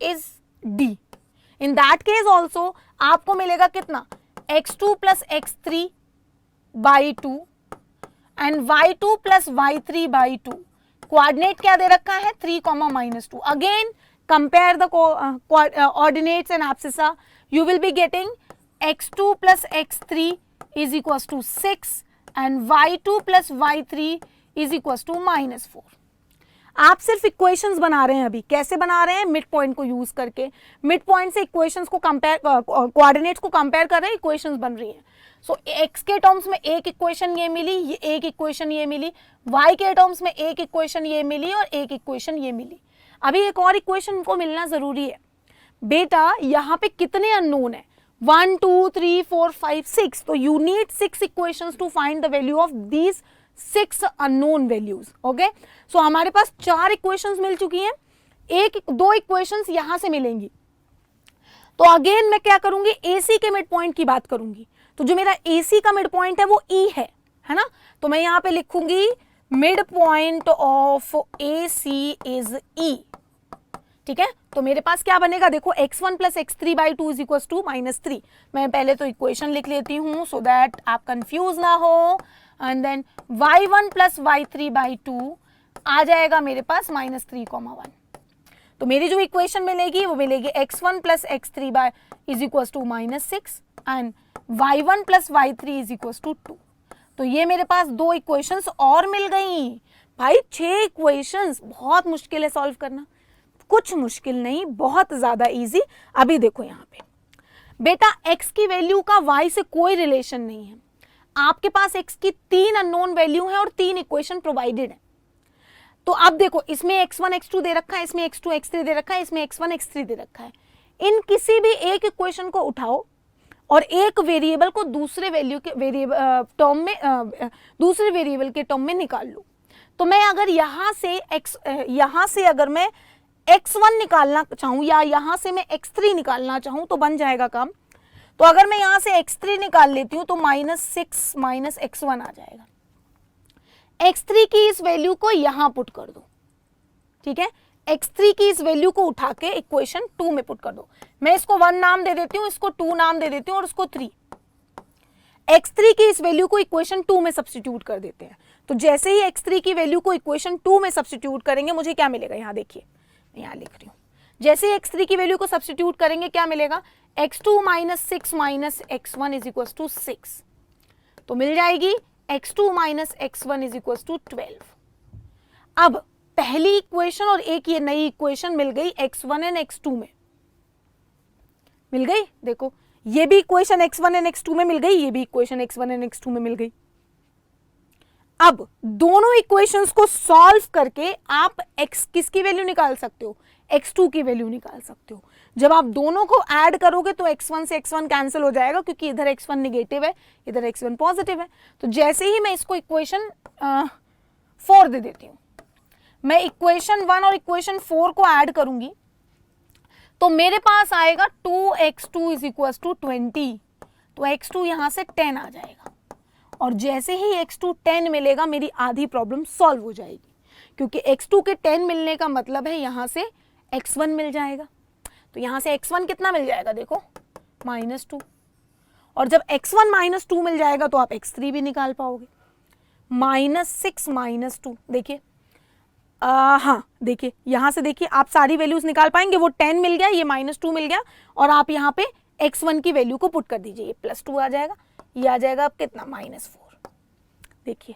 is D। In that case also आपको मिलेगा कितना x2 + x3/2 and y2 + y3/2। Coordinate क्या दे रखा है 3, -2। Again compare the ordinates and abscissa, you will be getting x2 + x3 = 6 and y2 + y3 = -4। आप सिर्फ equations बना रहे हैं अभी। कैसे बना रहे हैं? मिड पॉइंट को यूज करके। मिड पॉइंट से इक्वेशंस को कंपेयर, कोऑर्डिनेट्स को कंपेयर कर रहे हैं, इक्वेशंस बन रही हैं। सो एक्स के टर्म्स में एक इक्वेशन ये मिली, ये एक इक्वेशन ये मिली, वाई के टर्म्स में एक इक्वेशन ये मिली और एक इक्वेशन ये मिली। अभी एक और इक्वेशन को मिलना जरूरी है। बेटा यहाँ पे कितने अननोन है? 1 2 3 4 5 6। तो you need 6 equations to find the value of these 6 unknown values. Okay, so हमारे पास 4 इक्वेशंस मिल चुकी हैं, दो इक्वेशंस यहां से मिलेंगी। तो अगेन मैं क्या करूंगी? AC के मिड पॉइंट की बात करूंगी। तो जो मेरा AC का मिड पॉइंट है वो E है ना? तो मैं यहां पे लिखूंगी mid point of AC is E। ठीक है, तो मेरे पास क्या बनेगा? देखो x1 plus x3 by 2 is equal to -3। मैं पहले तो इक्वेशन लिख लेती हूं सो दैट आप कंफ्यूज ना हो। And then y1 plus y3 by 2 आ जाएगा मेरे पास -3,1। तो मेरी जो इक्वेशन मिलेगी वो मिलेगी x1 plus x3 by is equal to -6 and y1 plus y3 is equal to 2। तो ये मेरे पास दो इक्वेशंस और मिल गई भाई। 6 इक्वेशंस, बहुत मुश्किल है सॉल्व करना। कुछ मुश्किल नहीं, बहुत ज्यादा इजी। अभी देखो यहाँ पे बेटा x की वैल्यू का y से कोई रिलेशन नहीं है। आपके पास x की 3 अननोन वैल्यू है और 3 इक्वेशन प्रोवाइडेड है। तो अब देखो इसमें x1 x2 दे रखा है, इसमें x2 x3 दे रखा है, इसमें x1 x3 दे रखा है। इन किसी भी एक इक्वेशन को उठाओ और एक वेरिएबल को दूसरे वैल्यू के टर्म में दूसरे वेरिएबल के टर्म में निकाल लो। तो मैं अगर यहाँ से अगर मैं x1 निकालना चाहूँ या यहाँ से मैं x3 निकालना चाहूँ तो बन जाएगा काम। तो अगर मैं यहाँ से x3 निकाल लेती हूँ तो -6 माइनस x1 आ जाएगा। x3 की इस वैल्यू को यहाँ पुट कर दो। ठीक है, x3 की इस वैल्यू को उठा के इक्वेशन 2 में पुट कर दो। मैं इसको 1 नाम दे देती हूँ, इसको 2 नाम दे देती हूँ और इसको 3। x3 की इस वैल्यू को इक्वेशन 2 में सब्स्टिट्यूट कर देते हैं। तो जैसे ही x3 की वैल्यू को इक्वेशन 2 में सब्स्टिट्यूट करेंगे मुझे क्या मिलेगा? यहाँ देखिए, मैं यहाँ लिख रही हूँ। जैसे ही x3 की वैल्यू को सब्स्टिट्यूट करेंगे क्या मिलेगा? x2 minus 6 minus x1 is equal to 6। तो मिल जाएगी x2 minus x1 is equal to 12। अब पहली इक्वेशन और एक ये नई इक्वेशन मिल गई x1 एंड x2 में मिल गई। देखो ये भी इक्वेशन x1 एंड x2 में मिल गई, ये भी इक्वेशन x1 एंड x2 में मिल गई। अब दोनों इक्वेशंस को सॉल्व करके आप x किसकी वैल्यू निकाल सकते हो? x2 की वैल्यू निकाल सकते हो। जब आप दोनों को ऐड करोगे तो x1 से x1 कैंसिल हो जाएगा क्योंकि इधर x1 नेगेटिव है, इधर x1 पॉजिटिव है। तो जैसे ही मैं इसको इक्वेशन 4 दे देती हूँ, मैं इक्वेशन 1 और इक्वेशन 4 को ऐड करूंगी तो मेरे पास आएगा 2x2 इज इक्वल टू 20। तो x2 यहां से 10 आ जाएगा और जैसे ही x2 10 मिलेगा मेरी आधी प्रॉब्लम सॉल्व हो जाएगी, क्योंकि x2 के 10 मिलने का मतलब है यहां से x1 मिल जाएगा। तो यहां से x1 कितना मिल जाएगा? देखो -2। और जब x1 -2 मिल जाएगा तो आप x3 भी निकाल पाओगे। -6 -2 देखिए, हाँ देखिए यहां से देखिए आप सारी वैल्यूज निकाल पाएंगे। वो 10 मिल गया, ये -2 मिल गया और आप यहाँ पे x1 की वैल्यू को पुट कर दीजिए, ये +2 आ जाएगा, ये आ जाएगा अब कितना? -4। देखिए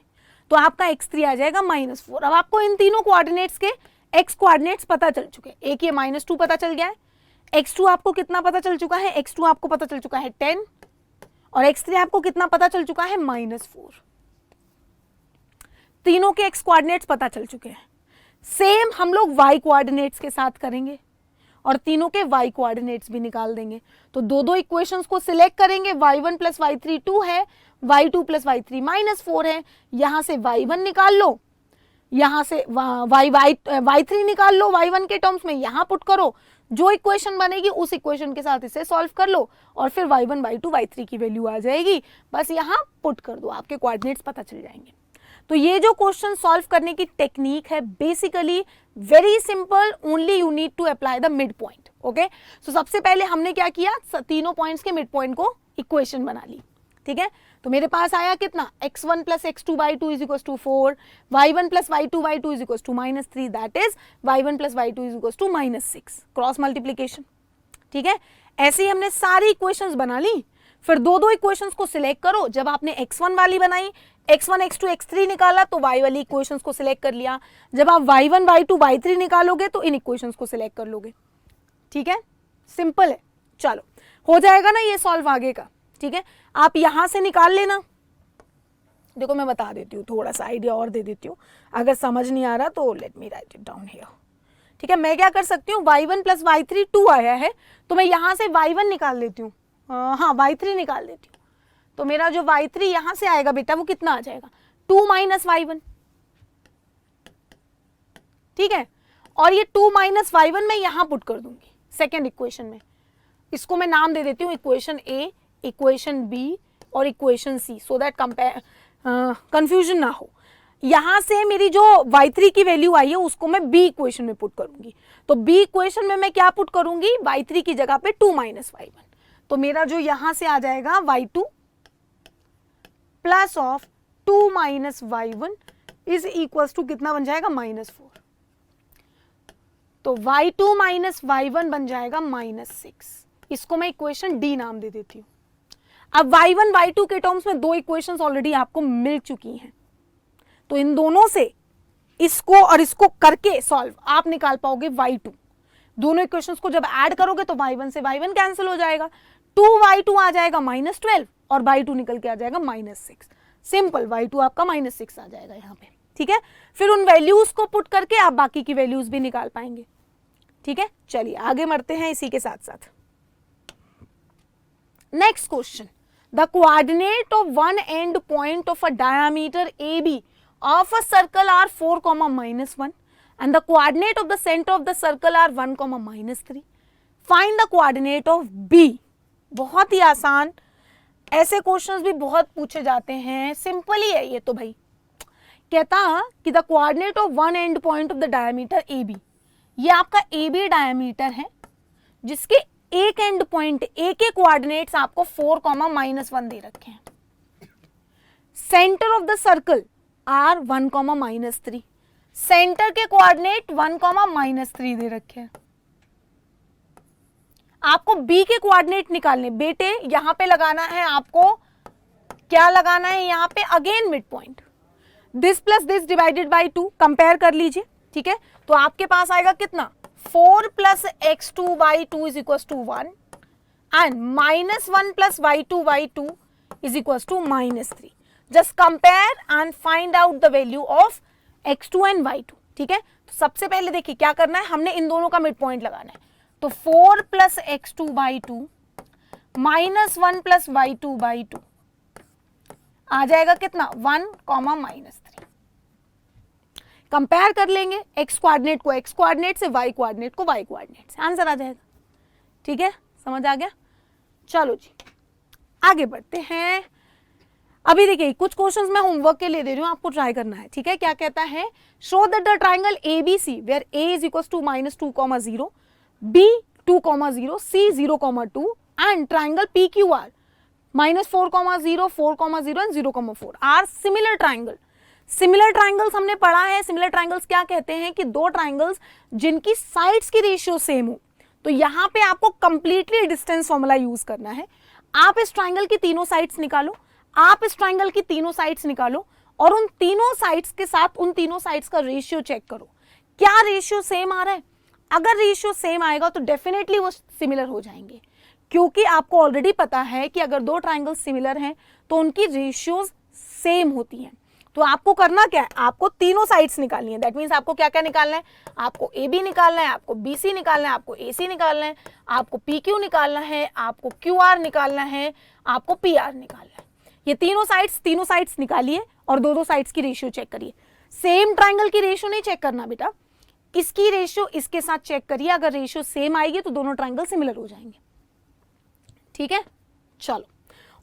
तो आपका x3 आ जाएगा -4। अब आपको इन तीनों कोऑर्डिनेट्स के x कोऑर्डिनेट्स पता चल चुके हैं। एक ये -2 पता चल गया है, x2 आपको कितना पता चल चुका है? x2 आपको पता चल चुका है 10 और x3 आपको कितना पता चल चुका है? -4। तीनों के x कोऑर्डिनेट्स पता चल चुके हैं। सेम हम लोग y कोऑर्डिनेट्स के साथ करेंगे और तीनों के y कोऑर्डिनेट्स भी निकाल देंगे। तो दो इक्वेशंस को सिलेक्ट करेंगे, y1 प्लस y3 2 है, y2 प्लस y3 -4 है। यहां से y1 निकाल लो, यहां से y3 निकाल लो y1 के टर्म्स में, यहां पुट करो, जो इक्वेशन बनेगी उस इक्वेशन के साथ इसे सॉल्व कर लो और फिर y1 y2 y3 की वैल्यू आ जाएगी। बस यहां पुट कर दो, आपके कोऑर्डिनेट्स पता चल जाएंगे। तो ये जो क्वेश्चन सॉल्व करने की टेक्निक है basically very simple, only you need to apply the mid point. Okay, so सबसे पहले हमने क्या किया? तीनों पॉइंट्स के मिड पॉइंट को इक्वेशन बना ली। ठीक है, तो मेरे पास आया कितना? x1 plus x2 by 2 is equal to 4, y1 plus y2 by 2 is equal to -3, that is y1 plus y2 is equal to -6, cross multiplication. ठीक है, ऐसे ही हमने सारी इक्वेशंस बना ली। फिर दो दो इक्वेशंस को सिलेक्ट करो। जब आपने x1 वाली बनाई, x1 x2 x3 निकाला तो y वाली इक्वेशंस को सिलेक्ट कर लिया। जब आप y1 y2 y3 निकालोगे तो इन इक्वेशंस को सिलेक्ट कर लोगे। ठीक है, सिंपल है। चलो हो जाएगा ना ये सॉल्व आगे का। ठीक है, आप यहां से निकाल लेना। देखो मैं बता देती हूँ, थोड़ा सा आइडिया और दे देती हूँ, अगर समझ नहीं आ रहा तो let me right it down here. ठीक है, मैं क्या कर सकती हूँ, y1 प्लस y3 2 आया है तो मैं यहाँ से y1 निकाल लेती हूँ, हाँ y3 निकाल देती हूँ। तो मेरा जो y3 यहाँ से आएगा बेटा वो कितना आ जाएगा, 2 माइनस y1। ठीक है, और ये 2 माइनस y1 मैं यहाँ पुट कर दूंगी सेकेंड इक्वेशन में। इसको मैं नाम दे देती हूँ इक्वेशन ए, इक्वेशन बी और equation C, so that confusion ना हो। यहां से मेरी जो y3 की वैल्यू आई है उसको मैं b इक्वेशन में पुट करूंगी। तो b इक्वेशन में मैं क्या पुट करूंगी, y3 की जगह पे 2 माइनस y1। तो मेरा जो यहां से आ जाएगा y2 plus of 2 minus y1 is equals to कितना बन जाएगा, -4। तो y2 माइनस y1 बन जाएगा -6। इसको मैं इक्वेशन डी नाम दे देती हूँ। अब y1 y2 के टर्म्स में दो इक्वेशंस ऑलरेडी आपको मिल चुकी हैं, तो इन दोनों से इसको और इसको करके सॉल्व आप निकाल पाओगे y2। दोनों इक्वेशंस को जब ऐड करोगे तो y1 से y1 कैंसिल हो जाएगा, 2y2 आ जाएगा -12 और y2 निकल के आ जाएगा -6। सिंपल, y2 आपका -6 आ जाएगा यहाँ पे। ठीक है, फिर उन वैल्यूज को पुट करके आप बाकी की वैल्यूज भी निकाल पाएंगे। ठीक है, चलिए आगे बढ़ते हैं इसी के साथ साथ। Next question, the coordinate of one end point of a diameter AB of a circle are 4, -1 and the coordinate of the center of the circle are 1, -3. Find the coordinate of B. बहुत ही आसान, ऐसे questions भी बहुत पूछे जाते हैं, simple ही है ये तो भाई। कहता कि the coordinate of one end point of the diameter AB, ये आपका AB डायमीटर है जिसके एक एंड पॉइंट ए के कोऑर्डिनेट्स आपको 4, -1 दे रखे हैं। Centre of the circle are 1, -3। Centre के कोऑर्डिनेट 1, -3 दे रखे हैं। आपको बी के कोऑर्डिनेट निकालने, बेटे यहां पे लगाना है आपको, क्या लगाना है यहाँ पे, again mid point. This plus this divided by 2, compare कर लीजिए। ठीक है, तो आपके पास आएगा कितना, 4 plus x2 y2 is equals to 1 and -1 plus y2 y2 is equals to -3. Just compare and find out the value of x2 and y2. ठीक है, तो सबसे पहले देखिए क्या करना है, हमने इन दोनों का मिड पॉइंट लगाना है। तो 4 plus x2 y2 -1 plus y2 y2 आ जाएगा कितना, 1, -3। कंपेयर कर लेंगे x कोऑर्डिनेट को x कोऑर्डिनेट से, y कोऑर्डिनेट को y कोऑर्डिनेट से, आंसर आ जाएगा। ठीक है, समझ आ गया। चलो जी आगे बढ़ते हैं। अभी देखिए कुछ क्वेश्चंस मैं होमवर्क के लिए दे रही हूँ, आपको ट्राई करना है। ठीक है, क्या कहता है, show that the triangle ABC where a is equals to -2, 0, b 2, 0, c 0, 2 and triangle PQR -4, 0, 4, 0 and 0, 4 are similar triangle. Similar triangles हमने पढ़ा है, सिमिलर ट्राइंगल्स क्या कहते हैं कि दो ट्राइंगल्स जिनकी साइड्स की रेशियो सेम हो। तो यहाँ पे आपको कंप्लीटली डिस्टेंस फॉर्मूला यूज करना है। आप इस ट्राइंगल की तीनों साइड्स निकालो, आप इस ट्राइंगल की तीनों साइड्स निकालो और उन तीनों साइड्स के साथ उन तीनों साइड्स का रेशियो चेक करो, क्या रेशियो सेम आ रहा है। अगर रेशियो सेम आएगा तो डेफिनेटली वो सिमिलर हो जाएंगे, क्योंकि आपको ऑलरेडी पता है कि अगर दो ट्राइंगल्स सिमिलर हैं तो उनकी रेशियोज सेम होती हैं। तो आपको करना क्या है, आपको तीनों साइड्स निकालनी है। दैट मीन्स आपको क्या क्या निकालना है, आपको AB निकालना है, आपको BC निकालना है, आपको AC निकालना है, आपको PQ निकालना है, आपको QR निकालना है, आपको PR निकालना है। ये तीनों साइड्स निकालिए और दो साइड्स की रेशियो चेक करिए। सेम ट्राइंगल की रेशियो नहीं चेक करना बेटा, इसकी रेशियो इसके साथ चेक करिए। अगर रेशियो सेम आएगी तो दोनों ट्राइंगल सिमिलर हो जाएंगे। ठीक है, चलो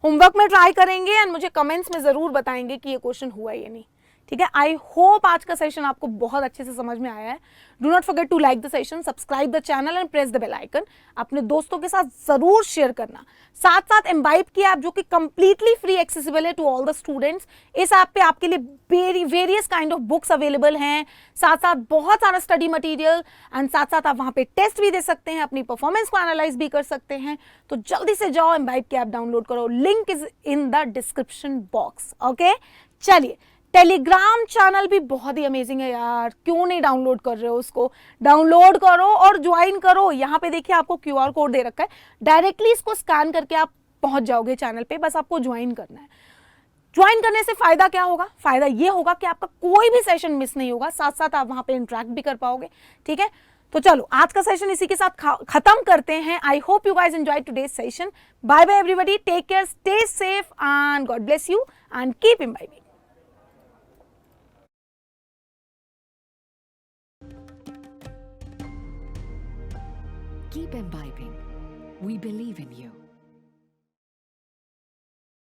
होमवर्क में ट्राई करेंगे एंड मुझे कमेंट्स में जरूर बताएंगे कि ये क्वेश्चन हुआ या नहीं। ठीक है, आई होप आज का सेशन आपको बहुत अच्छे से समझ में आया है। Do not forget to like the session, subscribe the channel and press the bell icon. अपने दोस्तों के साथ जरूर शेयर करना। साथ साथ एम्बाइब की ऐप जो कि कंप्लीटली फ्री एक्सेसिबल है टू ऑल द स्टूडेंट्स। इस ऐप पे आपके लिए various kind of books available हैं, साथ साथ बहुत सारा स्टडी मटेरियल, एंड साथ साथ आप वहां पे टेस्ट भी दे सकते हैं, अपनी परफॉर्मेंस को एनालाइज भी कर सकते हैं। तो जल्दी से जाओ एम्बाइब की ऐप डाउनलोड करो, link is in the description box. Okay, चलिए, टेलीग्राम चैनल भी बहुत ही अमेजिंग है यार, क्यों नहीं डाउनलोड कर रहे हो? उसको डाउनलोड करो और ज्वाइन करो। यहाँ पे देखिए आपको क्यूआर कोड दे रखा है, डायरेक्टली इसको स्कैन करके आप पहुंच जाओगे चैनल पे, बस आपको ज्वाइन करना है। ज्वाइन करने से फायदा क्या होगा? फायदा ये होगा कि आपका कोई भी सेशन मिस नहीं होगा, साथ साथ आप वहां पे इंटरेक्ट भी कर पाओगे। ठीक है, तो चलो आज का सेशन इसी के साथ खत्म करते हैं। I hope you guys enjoy today's session. Bye bye everybody, take care, stay safe and God bless you and keep imbibing. Keep imbibing. We believe in you.